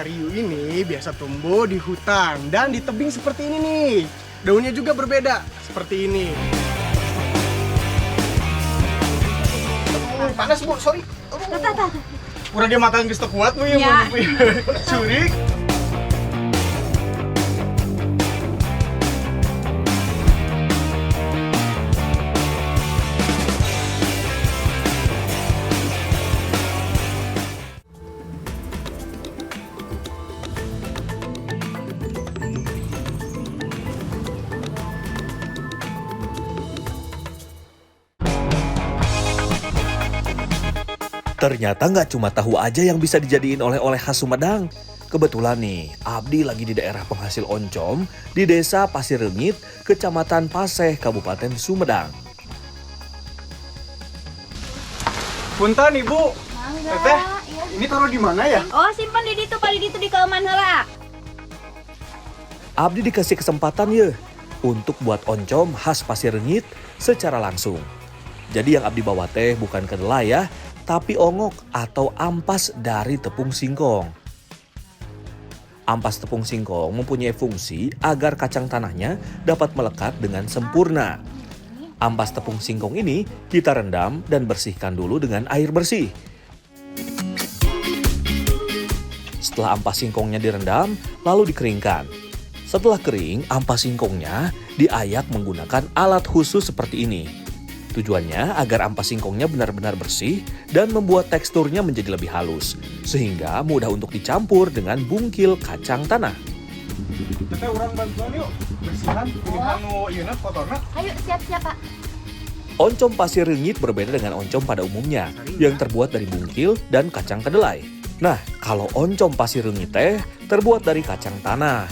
riu ini biasa tumbuh di hutan dan di tebing seperti ini nih. Daunnya juga berbeda, seperti ini. Panas bu, sorry. Kurang dia matang geus teu kuat nu ya. Curik. Ternyata nggak cuma tahu aja yang bisa dijadiin oleh-oleh khas Sumedang. Kebetulan nih, Abdi lagi di daerah penghasil oncom di Desa Pasir Reungit, Kecamatan Paseh, Kabupaten Sumedang. Punten Ibu. Mangga. Teteh, Iya. ini taruh di mana ya? Oh, simpan di ditu, di ditu di keuman heula. Abdi dikasih kesempatan ya untuk buat oncom khas Pasir Reungit secara langsung. Jadi yang Abdi bawa teh bukan kedelai ya, tapi ongok atau ampas dari tepung singkong. Ampas tepung singkong mempunyai fungsi agar kacang tanahnya dapat melekat dengan sempurna. Ampas tepung singkong ini kita rendam dan bersihkan dulu dengan air bersih. Setelah ampas singkongnya direndam, lalu dikeringkan. Setelah kering, ampas singkongnya diayak menggunakan alat khusus seperti ini. Tujuannya agar ampas singkongnya benar-benar bersih dan membuat teksturnya menjadi lebih halus, sehingga mudah untuk dicampur dengan bungkil kacang tanah. Teteh urang bantuan yuk. Bersihan ini anu ieu kotorna. Ayo, siap-siap, Pak. Oncom Pasir Reungit berbeda dengan oncom pada umumnya, yang terbuat dari bungkil dan kacang kedelai. Nah, kalau oncom Pasir Reungit teh terbuat dari kacang tanah.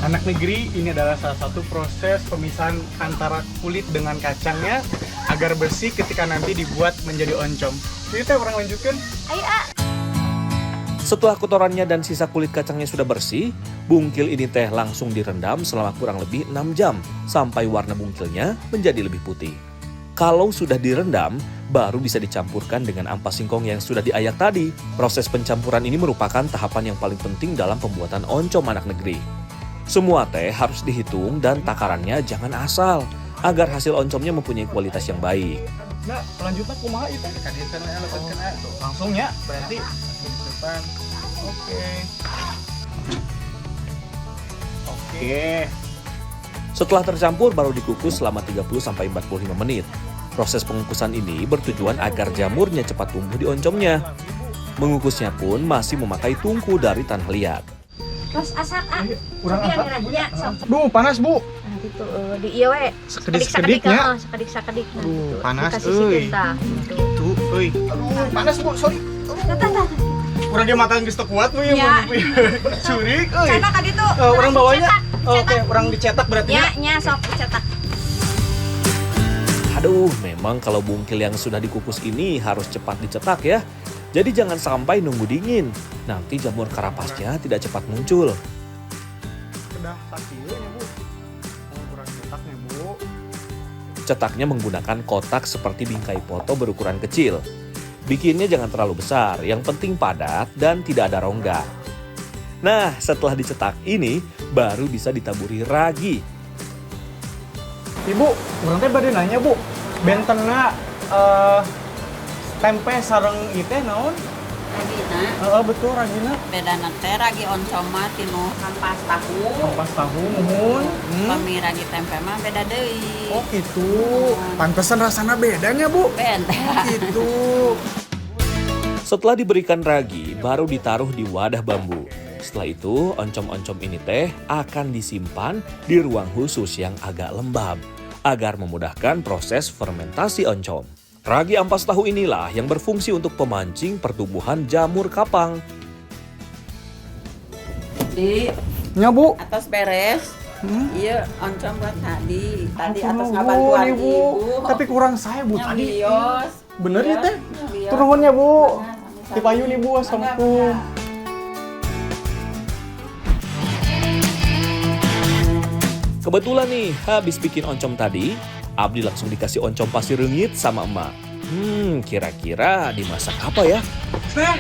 Anak negeri, ini adalah salah satu proses pemisahan antara kulit dengan kacangnya agar bersih ketika nanti dibuat menjadi oncom. Jadi teh orang lanjutkan. Ayo, A. Setelah kotorannya dan sisa kulit kacangnya sudah bersih, bungkil ini teh langsung direndam selama kurang lebih 6 jam sampai warna bungkilnya menjadi lebih putih. Kalau sudah direndam, baru bisa dicampurkan dengan ampas singkong yang sudah diayak tadi. Proses pencampuran ini merupakan tahapan yang paling penting dalam pembuatan oncom anak negeri. Semua teh harus dihitung dan takarannya jangan asal, agar hasil oncomnya mempunyai kualitas yang baik. Nah, lanjutnya kumaha itu? Langsung ya, berarti di depan. Oke. Setelah tercampur baru dikukus selama 30-45 menit. Proses pengukusan ini bertujuan agar jamurnya cepat tumbuh di oncomnya. Mengukusnya pun masih memakai tungku dari tanah liat. Terus asak, A. Kurang Sopian asap, geraknya, sok. Duh, panas Bu. Nah, gitu, di ieu we. Sekedik-sekediknya. Sakedik-sakedik. Nah, gitu. Panas, Dikasih euy. sikeun tah, gitu. Tuh, euy. Aduh, panas Bu, sorry. Tah. Kurang dia matang geus teu kuat nu ya. Ya. Curik euy. Cetak ka ditu. Orang bawanya. Cetak. Oke, orang dicetak berarti ya. Nya sok cetak. Aduh, memang kalau bungkil yang sudah dikukus ini harus cepat dicetak ya. Jadi jangan sampai nunggu dingin. Nanti jamur karapasnya tidak cepat muncul. Udah sakieu nya Bu. Kurang cetaknya Bu. Cetaknya menggunakan kotak seperti bingkai foto berukuran kecil. Bikinnya jangan terlalu besar, yang penting padat dan tidak ada rongga. Nah, setelah dicetak ini, baru bisa ditaburi ragi. Ibu, urang teh bade nanya Bu. Bentenna tempe sareng ieu teh naon? Ragina, Betul ragina. bedana teh ragi oncom mah tinu ampas tahu. Ampas tahu nuhun. Pami ragi tempe mah beda deui. Oh gitu. Pantesan rasanya bedanya Bu. Beda. Gitu. Setelah diberikan ragi, baru ditaruh di wadah bambu. Setelah itu, oncom-oncom ini teh akan disimpan di ruang khusus yang agak lembab, agar memudahkan proses fermentasi oncom. Ragi ampas tahu inilah yang berfungsi untuk pemancing pertumbuhan jamur kapang. Di Nya Bu. atas beres. Iya, oncom buat tadi. Tadi atas Nuhun, ngabantuan Ibu. ibu. Tapi kurang saya Bu Yang tadi. bios. Bener ya teh? Bios. Turunnya Bu. Sama-sama. Tipayu nih Bu, assalamualaikum. Kebetulan nih, habis bikin oncom tadi, Abdi langsung dikasih oncom Pasir Reungit sama emak. Kira-kira dimasak apa ya? Teh,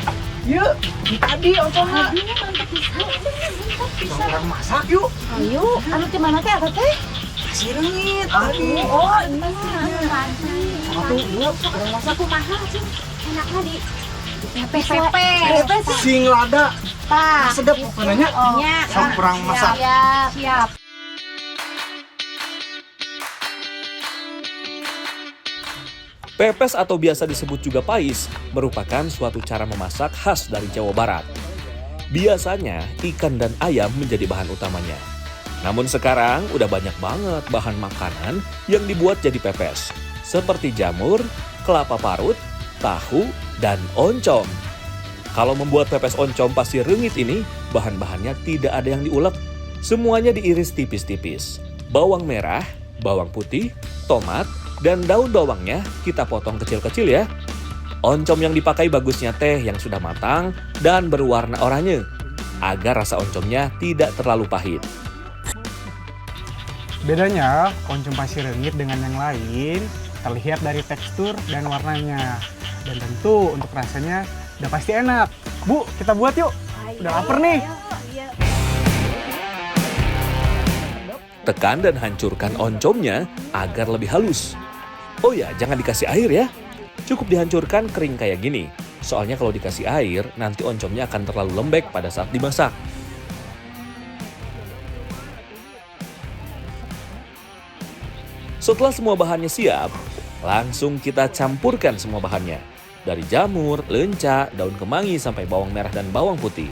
Yuk, tadi oncomnya. Aduh, mantap bisa. Orang masak yuk. Ayo, anu di mana teh? Ada teh? Pasir Rengit Aduh, tadi. oh, ini anu tadi. Satu, dua, orang masak. Aku mahal sih. Enaknya di pepes. Pepes sing lada. Tah. Sedap pokoknya. Nya. Sok kurang masak. Siap. Pepes atau biasa disebut juga pais merupakan suatu cara memasak khas dari Jawa Barat. Biasanya ikan dan ayam menjadi bahan utamanya. Namun sekarang udah banyak banget bahan makanan yang dibuat jadi pepes. Seperti jamur, kelapa parut, tahu, dan oncom. Kalau membuat pepes oncom Pasir Rengit ini, bahan-bahannya tidak ada yang diulek. Semuanya diiris tipis-tipis. Bawang merah, bawang putih, tomat, dan daun bawangnya kita potong kecil-kecil ya. Oncom yang dipakai bagusnya teh yang sudah matang dan berwarna oranye, agar rasa oncomnya tidak terlalu pahit. Bedanya oncom Pasir Rengit dengan yang lain terlihat dari tekstur dan warnanya. Dan tentu untuk rasanya udah pasti enak. Bu, kita buat yuk. Udah lapar nih. Tekan dan hancurkan oncomnya agar lebih halus. Oh ya, jangan dikasih air ya. Cukup dihancurkan kering kayak gini. Soalnya kalau dikasih air, nanti oncomnya akan terlalu lembek pada saat dimasak. Setelah semua bahannya siap, langsung kita campurkan semua bahannya. Dari jamur, lenca, daun kemangi sampai bawang merah dan bawang putih.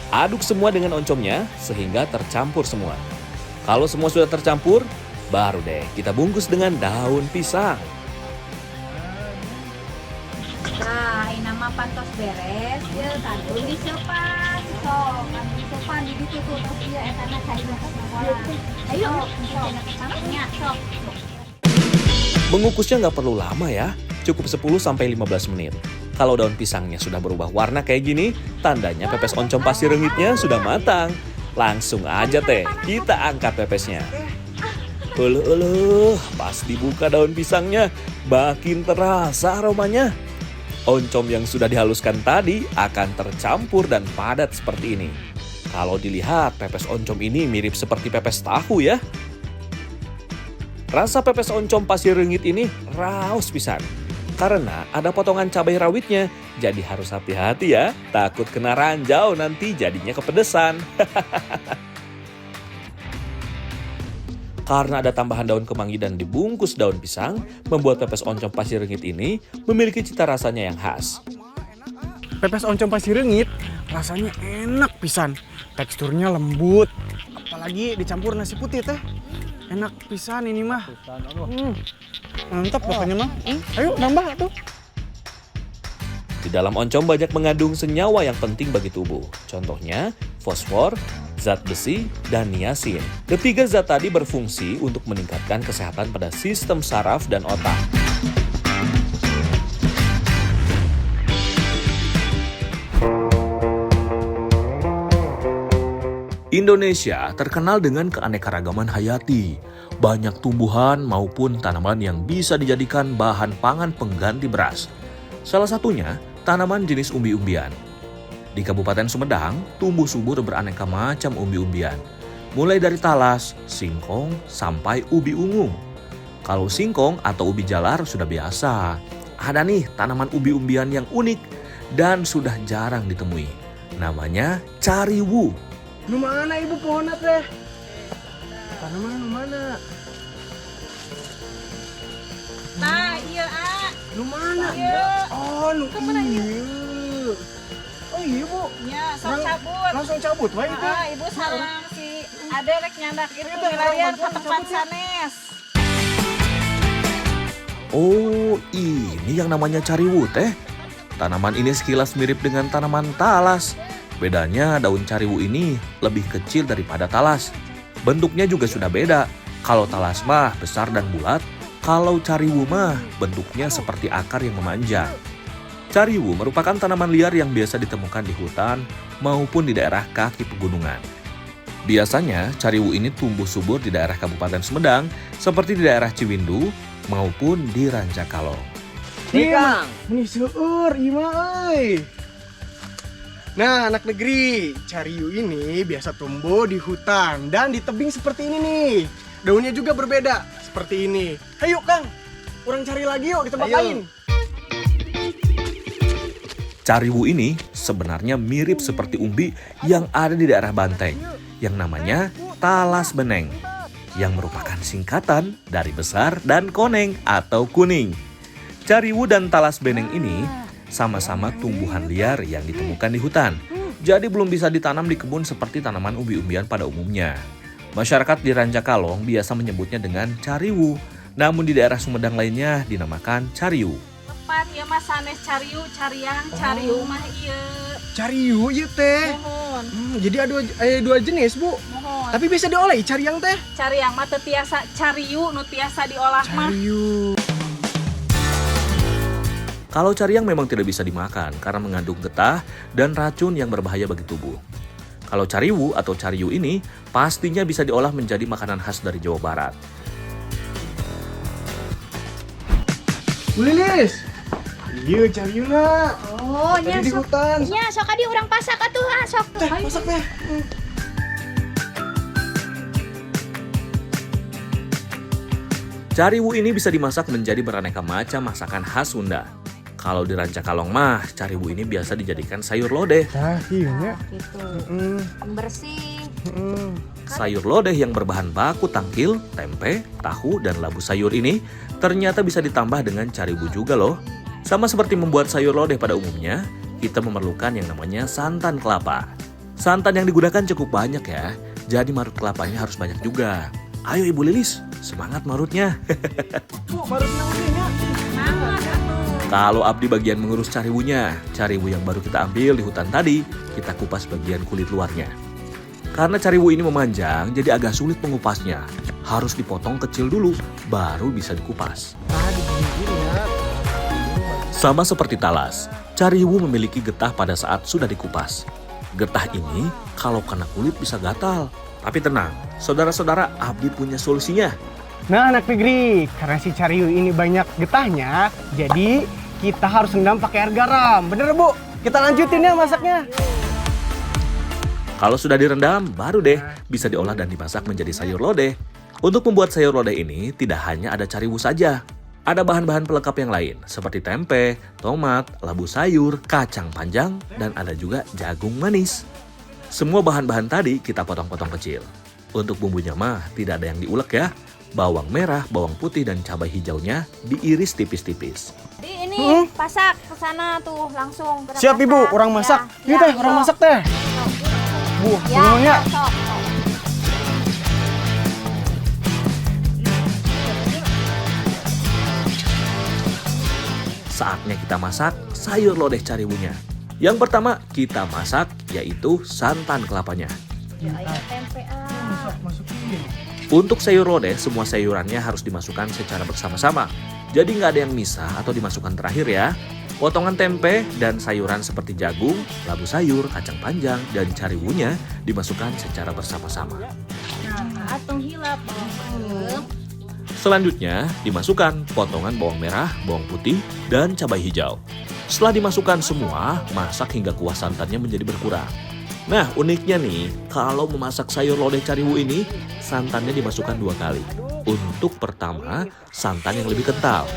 Aduk semua dengan oncomnya sehingga tercampur semua. Kalau semua sudah tercampur, baru deh kita bungkus dengan daun pisang. Nah, ini nama pantos beres, ya tadi di sopan, sok, kan di sopan di tutup terus dia etana cari masak orang. Ayo, sok, sangatnya sok. Mengukusnya nggak perlu lama ya, cukup 10-15 menit. Kalau daun pisangnya sudah berubah warna kayak gini, tandanya pepes oncom Pasir Rengitnya sudah matang. Langsung aja teh, kita angkat pepesnya. Pas dibuka daun pisangnya, makin terasa aromanya. Oncom yang sudah dihaluskan tadi akan tercampur dan padat seperti ini. Kalau dilihat, pepes oncom ini mirip seperti pepes tahu ya. Rasa pepes oncom Pasir Rengit ini raus pisan. Karena ada potongan cabai rawitnya, jadi harus hati-hati ya. Takut kena ranjau nanti jadinya kepedesan. Karena ada tambahan daun kemangi dan dibungkus daun pisang, membuat pepes oncom Pasir Rengit ini memiliki cita rasanya yang khas. Pepes oncom Pasir Rengit rasanya enak pisan. Teksturnya lembut, apalagi dicampur nasi putih teh. Enak pisan ini mah. Mantap pokoknya mah. Ayo nambah tuh. Di dalam oncom banyak mengandung senyawa yang penting bagi tubuh. Contohnya fosfor, zat besi, dan niasin. Ketiga zat tadi berfungsi untuk meningkatkan kesehatan pada sistem saraf dan otak. Indonesia terkenal dengan keanekaragaman hayati. Banyak tumbuhan maupun tanaman yang bisa dijadikan bahan pangan pengganti beras. Salah satunya tanaman jenis umbi-umbian. Di Kabupaten Sumedang, tumbuh subur beraneka macam umbi-umbian. Mulai dari talas, singkong, sampai ubi ungu. Kalau singkong atau ubi jalar sudah biasa. Ada nih tanaman ubi-umbian yang unik dan sudah jarang ditemui. Namanya cariwu. Nu mana ibu pohonnya teh? Tanaman nu mana? Nah, iya, A. Nu mana? Iya. Oh, nu iya. Oh iya bu. Ya, sok cabut. Langsung cabut wae itu. Ibu sarang si Ade rek nyandak itu milarian ke tempat sanes. Oh, ini yang namanya cariwu teh. Tanaman ini sekilas mirip dengan tanaman talas. Bedanya daun cariwu ini lebih kecil daripada talas. Bentuknya juga sudah beda. Kalau talas mah besar dan bulat. Kalau cariwu mah bentuknya seperti akar yang memanjang. Cariwu merupakan tanaman liar yang biasa ditemukan di hutan maupun di daerah kaki pegunungan. Biasanya cariwu ini tumbuh subur di daerah Kabupaten Sumedang seperti di daerah Ciwindu maupun di Rancakalong. Iya, ini seueur ieu mah euy. Nah, anak negeri, cariu ini biasa tumbuh di hutan dan di tebing seperti ini nih. Daunnya juga berbeda, seperti ini. Ayo Kang, kurang cari lagi yuk di tempat lain. Cariwu ini sebenarnya mirip seperti umbi yang ada di daerah Banteng, yang namanya talas beneng, yang merupakan singkatan dari besar dan koneng atau kuning. Cariwu dan talas beneng ini sama-sama tumbuhan liar yang ditemukan di hutan. Jadi belum bisa ditanam di kebun seperti tanaman umbi-umbian pada umumnya. Masyarakat di Rancakalong biasa menyebutnya dengan cariwu, namun di daerah Sumedang lainnya dinamakan cariu. Tepat ya mas sanes cariu, cariang, cariu mah iya. Cariu iya teh. Mohon. Jadi ada dua jenis Bu. Mohon. Tapi bisa diolah cariang teh. Cariang mah teu tiasa cariu nu tiasa diolah mah. Cariu. Kalau cariang memang tidak bisa dimakan karena mengandung getah dan racun yang berbahaya bagi tubuh. Kalau cariwu atau cariu ini pastinya bisa diolah menjadi makanan khas dari Jawa Barat. Bu Lilis. Iya cariu nak. Oh, nya Tadi di sok. hutan. Nya sok adi urang pasak atuh sok. Teh, masak teh. Cariwu ini bisa dimasak menjadi beraneka macam masakan khas Sunda. Kalau di Rancakalong mah, cariwu ini biasa dijadikan sayur lodeh. Tah, iya nya. Gitu. Mm, Bersih. mm. Sayur lodeh yang berbahan baku tangkil, tempe, tahu, dan labu sayur ini ternyata bisa ditambah dengan cariwu juga loh. Sama seperti membuat sayur lodeh pada umumnya, kita memerlukan yang namanya santan kelapa. Santan yang digunakan cukup banyak ya, jadi marut kelapanya harus banyak juga. Ayo Ibu Lilis, semangat marutnya. Bu, barunya udah Semangat atuh. Kalau Abdi bagian mengurus cariwunya, cariwu yang baru kita ambil di hutan tadi, kita kupas bagian kulit luarnya. Karena cariwu ini memanjang, jadi agak sulit mengupasnya. Harus dipotong kecil dulu, baru bisa dikupas. Sama seperti talas, cariwu memiliki getah pada saat sudah dikupas. Getah ini kalau kena kulit bisa gatal. Tapi tenang, saudara-saudara, Abdi punya solusinya. Nah anak negeri, karena si cariu ini banyak getahnya, jadi kita harus rendam pakai air garam. Bener Bu? Kita lanjutin ya masaknya. Kalau sudah direndam, baru deh bisa diolah dan dimasak menjadi sayur lodeh. Untuk membuat sayur lodeh ini tidak hanya ada cariwu saja. Ada bahan-bahan pelengkap yang lain seperti tempe, tomat, labu sayur, kacang panjang, dan ada juga jagung manis. Semua bahan-bahan tadi kita potong-potong kecil. Untuk bumbunya mah tidak ada yang diulek ya. Bawang merah, bawang putih, dan cabai hijaunya diiris tipis-tipis. Jadi ini pasak ke sana tuh langsung. Siap Ibu, orang masak. Iya teh, orang masak teh. Bu, semuanya. Sok. Saatnya kita masak sayur lodeh cariwunya. Yang pertama kita masak yaitu santan kelapanya. Tempe Untuk sayur lodeh, semua sayurannya harus dimasukkan secara bersama-sama. Jadi nggak ada yang misah atau dimasukkan terakhir ya. Potongan tempe dan sayuran seperti jagung, labu sayur, kacang panjang, dan cariwunya dimasukkan secara bersama-sama. atung hilap. Selanjutnya, dimasukkan potongan bawang merah, bawang putih, dan cabai hijau. Setelah dimasukkan semua, masak hingga kuah santannya menjadi berkurang. Nah, uniknya nih, kalau memasak sayur lodeh cariwu ini, santannya dimasukkan 2 kali. Untuk pertama, santan yang lebih kental.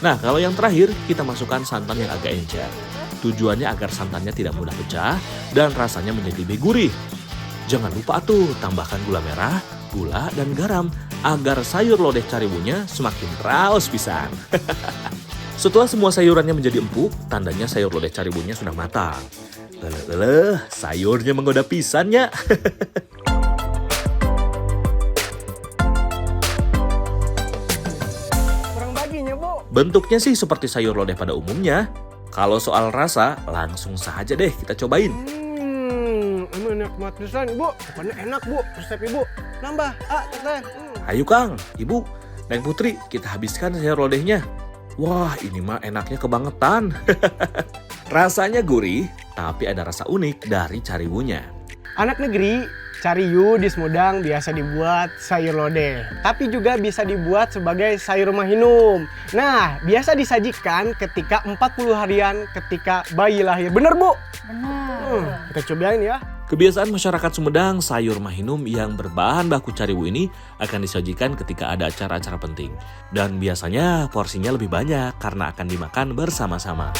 Nah, kalau yang terakhir, kita masukkan santan yang agak encer. Tujuannya agar santannya tidak mudah pecah dan rasanya menjadi lebih gurih. Jangan lupa tuh, tambahkan gula merah, gula, dan garam agar sayur lodeh cariwunya semakin raos pisan. Setelah semua sayurannya menjadi empuk, tandanya sayur lodeh cariwunya sudah matang. Sayurnya menggoda pisannya. Kurang baginya Bu. Bentuknya sih seperti sayur lodeh pada umumnya. Kalau soal rasa, langsung saja deh kita cobain. Enak banget pisan Ibu. Pokoknya enak Bu, resep Ibu. Nambah, teh. Ayo Kang, Ibu, Neng Putri, kita habiskan sayur lodehnya. Wah, ini mah enaknya kebangetan. Rasanya gurih, tapi ada rasa unik dari cariwunya. Anak negeri, Cariu di Sumedang biasa dibuat sayur lodeh, tapi juga bisa dibuat sebagai sayur mahinum. Nah, biasa disajikan ketika 40 harian ketika bayi lahir. Bener, Bu? Bener. Kita cobain ya. Kebiasaan masyarakat Sumedang, sayur mahinum yang berbahan baku cariwu ini akan disajikan ketika ada acara-acara penting. Dan biasanya porsinya lebih banyak karena akan dimakan bersama-sama.